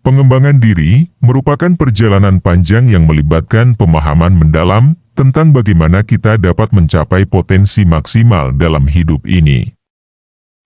Pengembangan diri merupakan perjalanan panjang yang melibatkan pemahaman mendalam tentang bagaimana kita dapat mencapai potensi maksimal dalam hidup ini.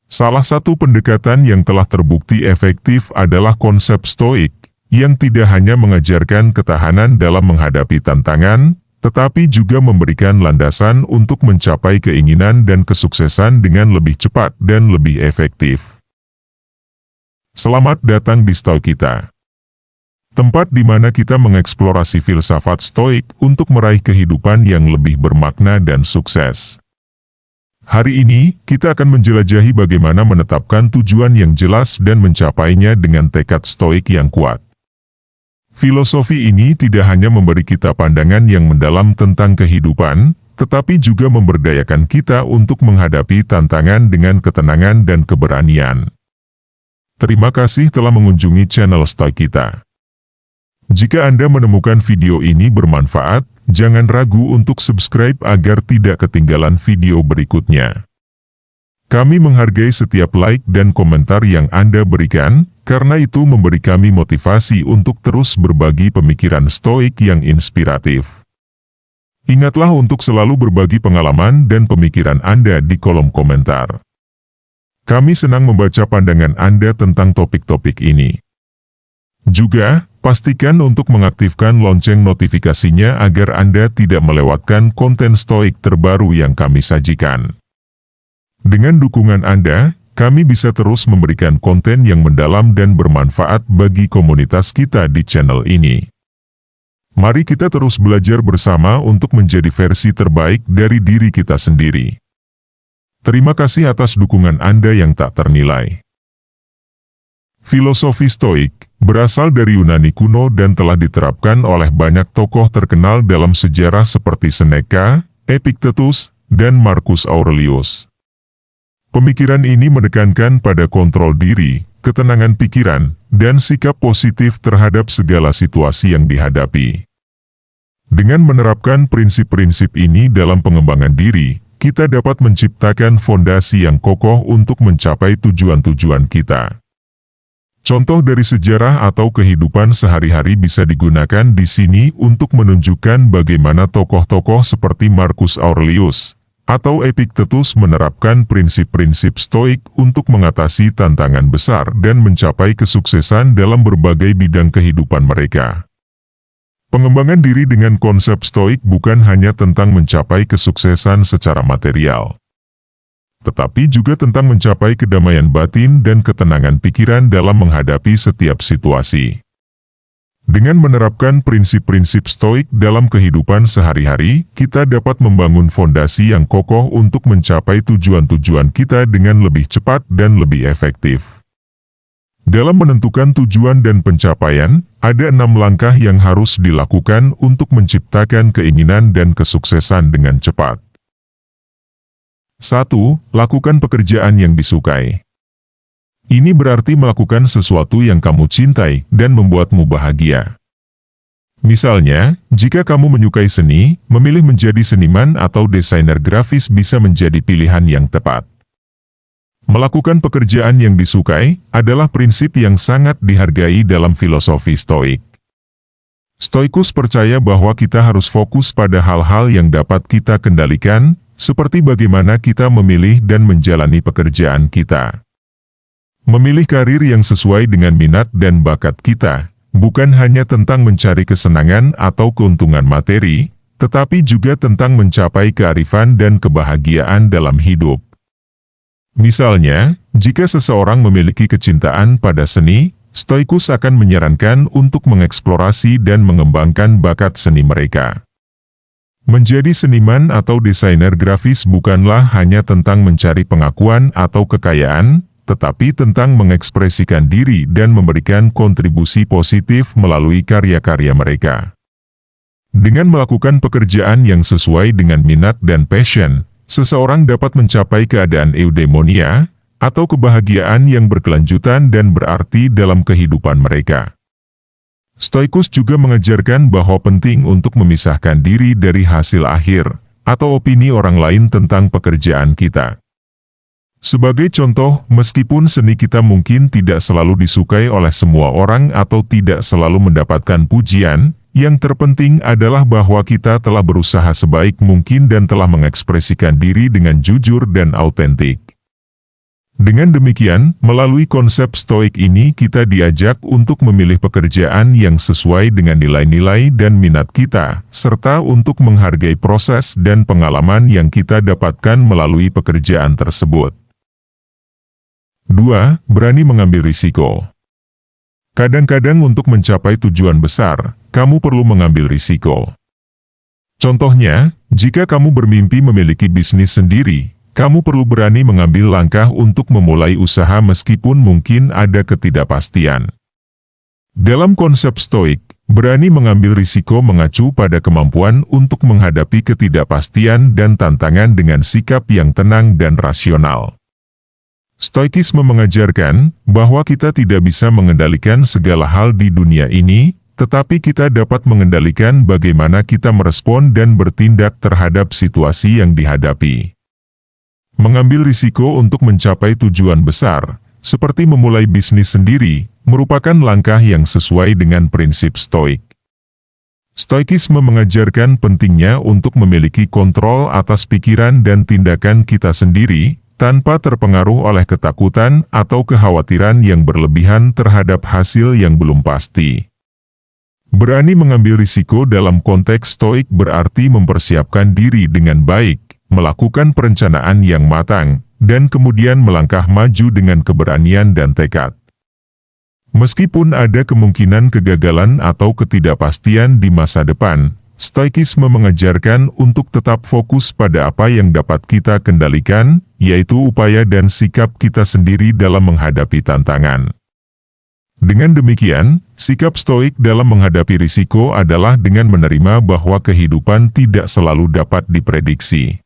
Salah satu pendekatan yang telah terbukti efektif adalah konsep stoik, yang tidak hanya mengajarkan ketahanan dalam menghadapi tantangan, tetapi juga memberikan landasan untuk mencapai keinginan dan kesuksesan dengan lebih cepat dan lebih efektif. Selamat datang di Stoikita, tempat di mana kita mengeksplorasi filsafat stoik untuk meraih kehidupan yang lebih bermakna dan sukses. Hari ini, kita akan menjelajahi bagaimana menetapkan tujuan yang jelas dan mencapainya dengan tekad stoik yang kuat. Filosofi ini tidak hanya memberi kita pandangan yang mendalam tentang kehidupan, tetapi juga memberdayakan kita untuk menghadapi tantangan dengan ketenangan dan keberanian. Terima kasih telah mengunjungi channel Stoikita. Jika Anda menemukan video ini bermanfaat, jangan ragu untuk subscribe agar tidak ketinggalan video berikutnya. Kami menghargai setiap like dan komentar yang Anda berikan, karena itu memberi kami motivasi untuk terus berbagi pemikiran stoik yang inspiratif. Ingatlah untuk selalu berbagi pengalaman dan pemikiran Anda di kolom komentar. Kami senang membaca pandangan Anda tentang topik-topik ini. Juga, pastikan untuk mengaktifkan lonceng notifikasinya agar Anda tidak melewatkan konten stoik terbaru yang kami sajikan. Dengan dukungan Anda, kami bisa terus memberikan konten yang mendalam dan bermanfaat bagi komunitas kita di channel ini. Mari kita terus belajar bersama untuk menjadi versi terbaik dari diri kita sendiri. Terima kasih atas dukungan Anda yang tak ternilai. Filosofi stoik berasal dari Yunani kuno dan telah diterapkan oleh banyak tokoh terkenal dalam sejarah seperti Seneca, Epictetus, dan Marcus Aurelius. Pemikiran ini menekankan pada kontrol diri, ketenangan pikiran, dan sikap positif terhadap segala situasi yang dihadapi. Dengan menerapkan prinsip-prinsip ini dalam pengembangan diri, kita dapat menciptakan fondasi yang kokoh untuk mencapai tujuan-tujuan kita. Contoh dari sejarah atau kehidupan sehari-hari bisa digunakan di sini untuk menunjukkan bagaimana tokoh-tokoh seperti Marcus Aurelius atau Epictetus menerapkan prinsip-prinsip stoik untuk mengatasi tantangan besar dan mencapai kesuksesan dalam berbagai bidang kehidupan mereka. Pengembangan diri dengan konsep stoik bukan hanya tentang mencapai kesuksesan secara material, tetapi juga tentang mencapai kedamaian batin dan ketenangan pikiran dalam menghadapi setiap situasi. Dengan menerapkan prinsip-prinsip stoik dalam kehidupan sehari-hari, kita dapat membangun fondasi yang kokoh untuk mencapai tujuan-tujuan kita dengan lebih cepat dan lebih efektif. Dalam menentukan tujuan dan pencapaian, ada 6 langkah yang harus dilakukan untuk menciptakan keinginan dan kesuksesan dengan cepat. 1. Lakukan pekerjaan yang disukai. Ini berarti melakukan sesuatu yang kamu cintai dan membuatmu bahagia. Misalnya, jika kamu menyukai seni, memilih menjadi seniman atau desainer grafis bisa menjadi pilihan yang tepat. Melakukan pekerjaan yang disukai adalah prinsip yang sangat dihargai dalam filosofi stoik. Stoikus percaya bahwa kita harus fokus pada hal-hal yang dapat kita kendalikan, seperti bagaimana kita memilih dan menjalani pekerjaan kita. Memilih karir yang sesuai dengan minat dan bakat kita, bukan hanya tentang mencari kesenangan atau keuntungan materi, tetapi juga tentang mencapai kearifan dan kebahagiaan dalam hidup. Misalnya, jika seseorang memiliki kecintaan pada seni, Stoikus akan menyarankan untuk mengeksplorasi dan mengembangkan bakat seni mereka. Menjadi seniman atau desainer grafis bukanlah hanya tentang mencari pengakuan atau kekayaan, tetapi tentang mengekspresikan diri dan memberikan kontribusi positif melalui karya-karya mereka. Dengan melakukan pekerjaan yang sesuai dengan minat dan passion, seseorang dapat mencapai keadaan eudaimonia, atau kebahagiaan yang berkelanjutan dan berarti dalam kehidupan mereka. Stoikus juga mengajarkan bahwa penting untuk memisahkan diri dari hasil akhir, atau opini orang lain tentang pekerjaan kita. Sebagai contoh, meskipun seni kita mungkin tidak selalu disukai oleh semua orang atau tidak selalu mendapatkan pujian, yang terpenting adalah bahwa kita telah berusaha sebaik mungkin dan telah mengekspresikan diri dengan jujur dan autentik. Dengan demikian, melalui konsep stoik ini kita diajak untuk memilih pekerjaan yang sesuai dengan nilai-nilai dan minat kita, serta untuk menghargai proses dan pengalaman yang kita dapatkan melalui pekerjaan tersebut. 2. Berani mengambil risiko. Kadang-kadang untuk mencapai tujuan besar, kamu perlu mengambil risiko. Contohnya, jika kamu bermimpi memiliki bisnis sendiri, kamu perlu berani mengambil langkah untuk memulai usaha meskipun mungkin ada ketidakpastian. Dalam konsep stoik, berani mengambil risiko mengacu pada kemampuan untuk menghadapi ketidakpastian dan tantangan dengan sikap yang tenang dan rasional. Stoikisme mengajarkan bahwa kita tidak bisa mengendalikan segala hal di dunia ini, tetapi kita dapat mengendalikan bagaimana kita merespon dan bertindak terhadap situasi yang dihadapi. Mengambil risiko untuk mencapai tujuan besar, seperti memulai bisnis sendiri, merupakan langkah yang sesuai dengan prinsip stoik. Stoikisme mengajarkan pentingnya untuk memiliki kontrol atas pikiran dan tindakan kita sendiri, tanpa terpengaruh oleh ketakutan atau kekhawatiran yang berlebihan terhadap hasil yang belum pasti. Berani mengambil risiko dalam konteks stoik berarti mempersiapkan diri dengan baik, melakukan perencanaan yang matang, dan kemudian melangkah maju dengan keberanian dan tekad. Meskipun ada kemungkinan kegagalan atau ketidakpastian di masa depan, stoikisme mengajarkan untuk tetap fokus pada apa yang dapat kita kendalikan, yaitu upaya dan sikap kita sendiri dalam menghadapi tantangan. Dengan demikian, sikap stoik dalam menghadapi risiko adalah dengan menerima bahwa kehidupan tidak selalu dapat diprediksi.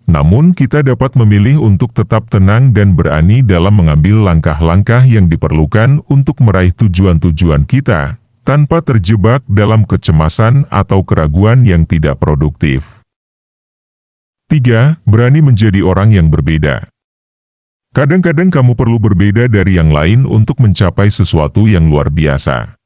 Namun kita dapat memilih untuk tetap tenang dan berani dalam mengambil langkah-langkah yang diperlukan untuk meraih tujuan-tujuan kita, tanpa terjebak dalam kecemasan atau keraguan yang tidak produktif. 3. Berani menjadi orang yang berbeda. Kadang-kadang kamu perlu berbeda dari yang lain untuk mencapai sesuatu yang luar biasa.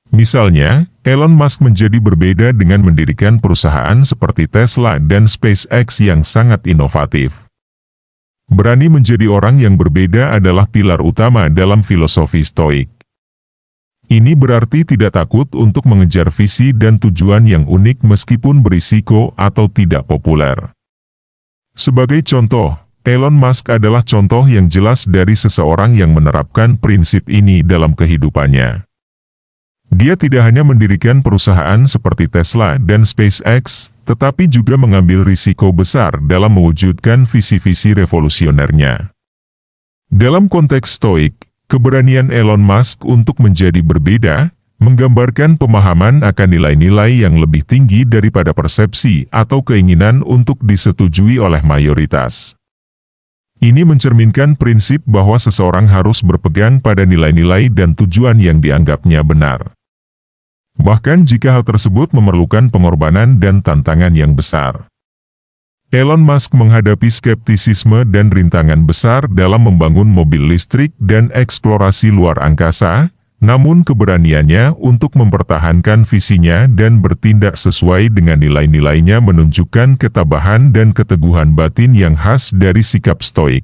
Misalnya, Elon Musk menjadi berbeda dengan mendirikan perusahaan seperti Tesla dan SpaceX yang sangat inovatif. Berani menjadi orang yang berbeda adalah pilar utama dalam filosofi stoik. Ini berarti tidak takut untuk mengejar visi dan tujuan yang unik meskipun berisiko atau tidak populer. Sebagai contoh, Elon Musk adalah contoh yang jelas dari seseorang yang menerapkan prinsip ini dalam kehidupannya. Dia tidak hanya mendirikan perusahaan seperti Tesla dan SpaceX, tetapi juga mengambil risiko besar dalam mewujudkan visi-visi revolusionernya. Dalam konteks stoik, keberanian Elon Musk untuk menjadi berbeda, menggambarkan pemahaman akan nilai-nilai yang lebih tinggi daripada persepsi atau keinginan untuk disetujui oleh mayoritas. Ini mencerminkan prinsip bahwa seseorang harus berpegang pada nilai-nilai dan tujuan yang dianggapnya benar. Bahkan jika hal tersebut memerlukan pengorbanan dan tantangan yang besar. Elon Musk menghadapi skeptisisme dan rintangan besar dalam membangun mobil listrik dan eksplorasi luar angkasa, namun keberaniannya untuk mempertahankan visinya dan bertindak sesuai dengan nilai-nilainya menunjukkan ketabahan dan keteguhan batin yang khas dari sikap stoik.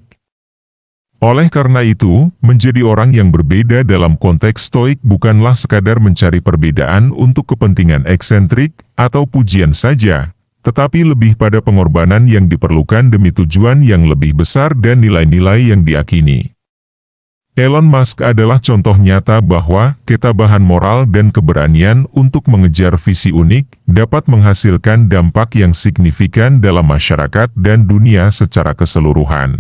Oleh karena itu, menjadi orang yang berbeda dalam konteks stoik bukanlah sekadar mencari perbedaan untuk kepentingan eksentrik atau pujian saja, tetapi lebih pada pengorbanan yang diperlukan demi tujuan yang lebih besar dan nilai-nilai yang diakini. Elon Musk adalah contoh nyata bahwa ketabahan moral dan keberanian untuk mengejar visi unik dapat menghasilkan dampak yang signifikan dalam masyarakat dan dunia secara keseluruhan.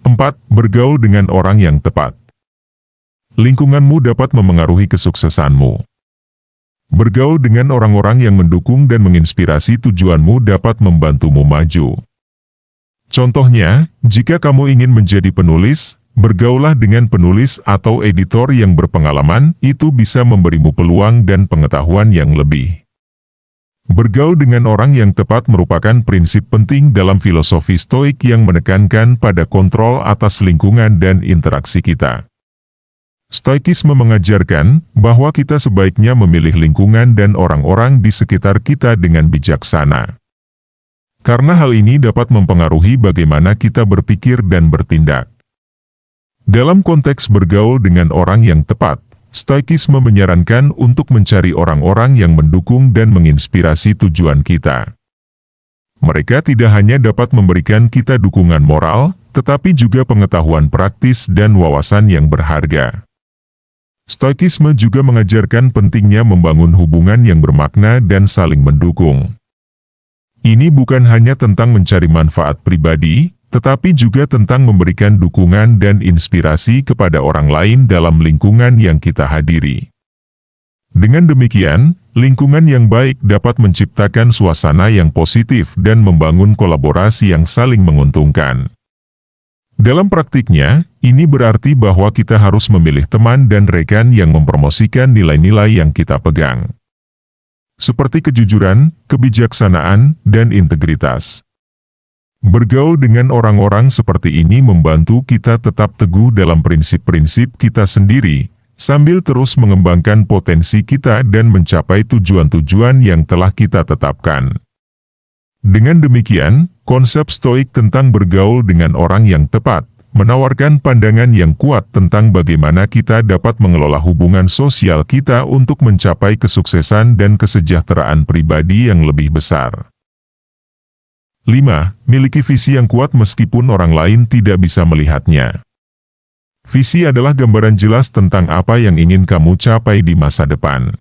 4. Bergaul dengan orang yang tepat. Lingkunganmu dapat memengaruhi kesuksesanmu. Bergaul dengan orang-orang yang mendukung dan menginspirasi tujuanmu dapat membantumu maju. Contohnya, jika kamu ingin menjadi penulis, bergaulah dengan penulis atau editor yang berpengalaman, itu bisa memberimu peluang dan pengetahuan yang lebih. Bergaul dengan orang yang tepat merupakan prinsip penting dalam filosofi Stoik yang menekankan pada kontrol atas lingkungan dan interaksi kita. Stoikisme mengajarkan bahwa kita sebaiknya memilih lingkungan dan orang-orang di sekitar kita dengan bijaksana. Karena hal ini dapat mempengaruhi bagaimana kita berpikir dan bertindak. Dalam konteks bergaul dengan orang yang tepat, Stoikisme menyarankan untuk mencari orang-orang yang mendukung dan menginspirasi tujuan kita. Mereka tidak hanya dapat memberikan kita dukungan moral, tetapi juga pengetahuan praktis dan wawasan yang berharga. Stoikisme juga mengajarkan pentingnya membangun hubungan yang bermakna dan saling mendukung. Ini bukan hanya tentang mencari manfaat pribadi, tetapi juga tentang memberikan dukungan dan inspirasi kepada orang lain dalam lingkungan yang kita hadiri. Dengan demikian, lingkungan yang baik dapat menciptakan suasana yang positif dan membangun kolaborasi yang saling menguntungkan. Dalam praktiknya, ini berarti bahwa kita harus memilih teman dan rekan yang mempromosikan nilai-nilai yang kita pegang, seperti kejujuran, kebijaksanaan, dan integritas. Bergaul dengan orang-orang seperti ini membantu kita tetap teguh dalam prinsip-prinsip kita sendiri, sambil terus mengembangkan potensi kita dan mencapai tujuan-tujuan yang telah kita tetapkan. Dengan demikian, konsep Stoik tentang bergaul dengan orang yang tepat, menawarkan pandangan yang kuat tentang bagaimana kita dapat mengelola hubungan sosial kita untuk mencapai kesuksesan dan kesejahteraan pribadi yang lebih besar. 5. Miliki visi yang kuat meskipun orang lain tidak bisa melihatnya. Visi adalah gambaran jelas tentang apa yang ingin kamu capai di masa depan.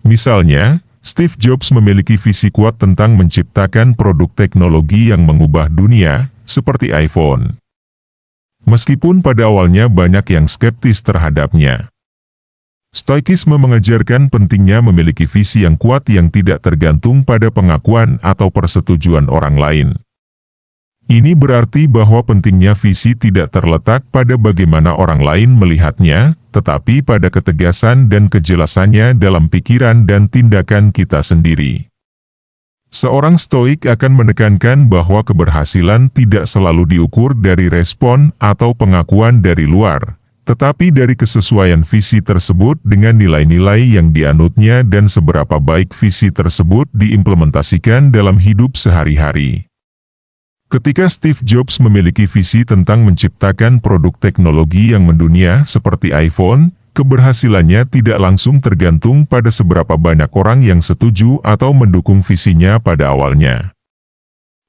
Misalnya, Steve Jobs memiliki visi kuat tentang menciptakan produk teknologi yang mengubah dunia, seperti iPhone. Meskipun pada awalnya banyak yang skeptis terhadapnya. Stoikisme mengajarkan pentingnya memiliki visi yang kuat yang tidak tergantung pada pengakuan atau persetujuan orang lain. Ini berarti bahwa pentingnya visi tidak terletak pada bagaimana orang lain melihatnya, tetapi pada ketegasan dan kejelasannya dalam pikiran dan tindakan kita sendiri. Seorang Stoik akan menekankan bahwa keberhasilan tidak selalu diukur dari respon atau pengakuan dari luar, tetapi dari kesesuaian visi tersebut dengan nilai-nilai yang dianutnya dan seberapa baik visi tersebut diimplementasikan dalam hidup sehari-hari. Ketika Steve Jobs memiliki visi tentang menciptakan produk teknologi yang mendunia seperti iPhone, keberhasilannya tidak langsung tergantung pada seberapa banyak orang yang setuju atau mendukung visinya pada awalnya.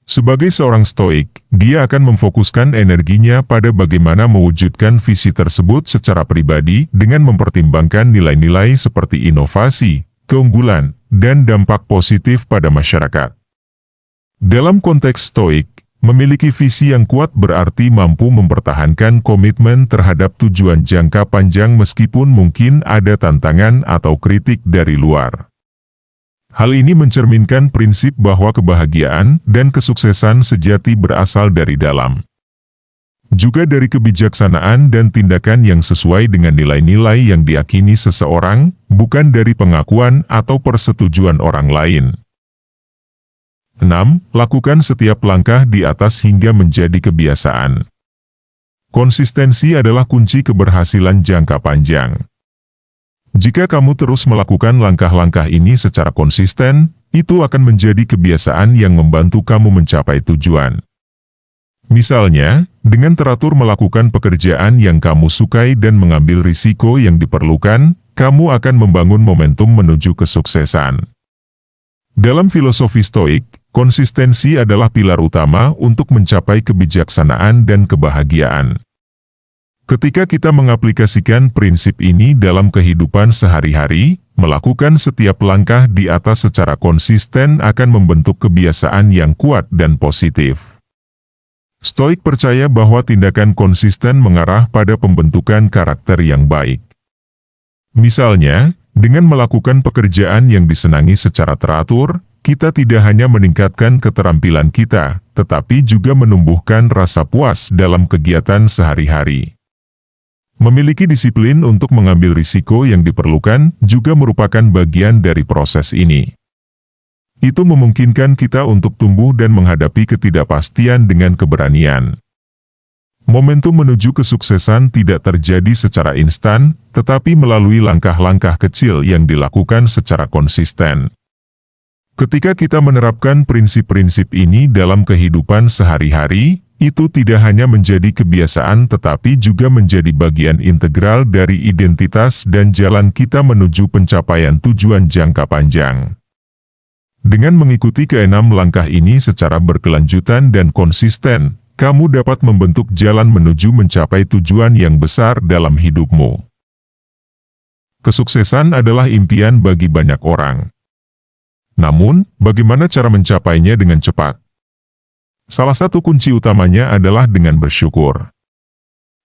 Sebagai seorang Stoik, dia akan memfokuskan energinya pada bagaimana mewujudkan visi tersebut secara pribadi dengan mempertimbangkan nilai-nilai seperti inovasi, keunggulan, dan dampak positif pada masyarakat. Dalam konteks Stoik, memiliki visi yang kuat berarti mampu mempertahankan komitmen terhadap tujuan jangka panjang meskipun mungkin ada tantangan atau kritik dari luar. Hal ini mencerminkan prinsip bahwa kebahagiaan dan kesuksesan sejati berasal dari dalam. Juga dari kebijaksanaan dan tindakan yang sesuai dengan nilai-nilai yang diyakini seseorang, bukan dari pengakuan atau persetujuan orang lain. 6. Lakukan setiap langkah di atas hingga menjadi kebiasaan. Konsistensi adalah kunci keberhasilan jangka panjang. Jika kamu terus melakukan langkah-langkah ini secara konsisten, itu akan menjadi kebiasaan yang membantu kamu mencapai tujuan. Misalnya, dengan teratur melakukan pekerjaan yang kamu sukai dan mengambil risiko yang diperlukan, kamu akan membangun momentum menuju kesuksesan. Dalam filosofi Stoik, konsistensi adalah pilar utama untuk mencapai kebijaksanaan dan kebahagiaan. Ketika kita mengaplikasikan prinsip ini dalam kehidupan sehari-hari, melakukan setiap langkah di atas secara konsisten akan membentuk kebiasaan yang kuat dan positif. Stoik percaya bahwa tindakan konsisten mengarah pada pembentukan karakter yang baik. Misalnya, dengan melakukan pekerjaan yang disenangi secara teratur, kita tidak hanya meningkatkan keterampilan kita, tetapi juga menumbuhkan rasa puas dalam kegiatan sehari-hari. Memiliki disiplin untuk mengambil risiko yang diperlukan juga merupakan bagian dari proses ini. Itu memungkinkan kita untuk tumbuh dan menghadapi ketidakpastian dengan keberanian. Momentum menuju kesuksesan tidak terjadi secara instan, tetapi melalui langkah-langkah kecil yang dilakukan secara konsisten. Ketika kita menerapkan prinsip-prinsip ini dalam kehidupan sehari-hari, itu tidak hanya menjadi kebiasaan tetapi juga menjadi bagian integral dari identitas dan jalan kita menuju pencapaian tujuan jangka panjang. Dengan mengikuti keenam langkah ini secara berkelanjutan dan konsisten, kamu dapat membentuk jalan menuju mencapai tujuan yang besar dalam hidupmu. Kesuksesan adalah impian bagi banyak orang. Namun, bagaimana cara mencapainya dengan cepat? Salah satu kunci utamanya adalah dengan bersyukur.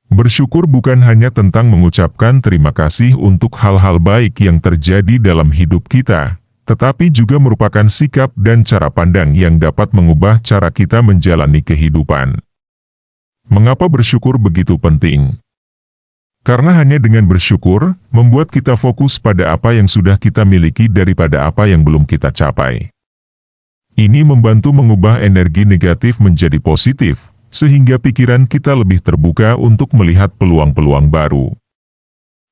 Bersyukur bukan hanya tentang mengucapkan terima kasih untuk hal-hal baik yang terjadi dalam hidup kita, tetapi juga merupakan sikap dan cara pandang yang dapat mengubah cara kita menjalani kehidupan. Mengapa bersyukur begitu penting? Karena hanya dengan bersyukur, membuat kita fokus pada apa yang sudah kita miliki daripada apa yang belum kita capai. Ini membantu mengubah energi negatif menjadi positif, sehingga pikiran kita lebih terbuka untuk melihat peluang-peluang baru.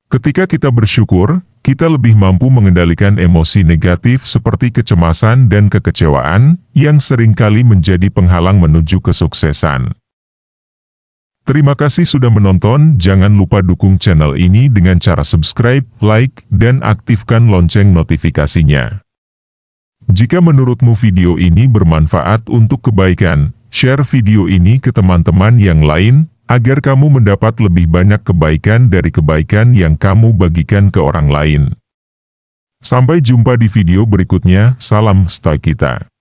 Ketika kita bersyukur, kita lebih mampu mengendalikan emosi negatif seperti kecemasan dan kekecewaan, yang seringkali menjadi penghalang menuju kesuksesan. Terima kasih sudah menonton, jangan lupa dukung channel ini dengan cara subscribe, like, dan aktifkan lonceng notifikasinya. Jika menurutmu video ini bermanfaat untuk kebaikan, share video ini ke teman-teman yang lain, agar kamu mendapat lebih banyak kebaikan dari kebaikan yang kamu bagikan ke orang lain. Sampai jumpa di video berikutnya, salam stay kita.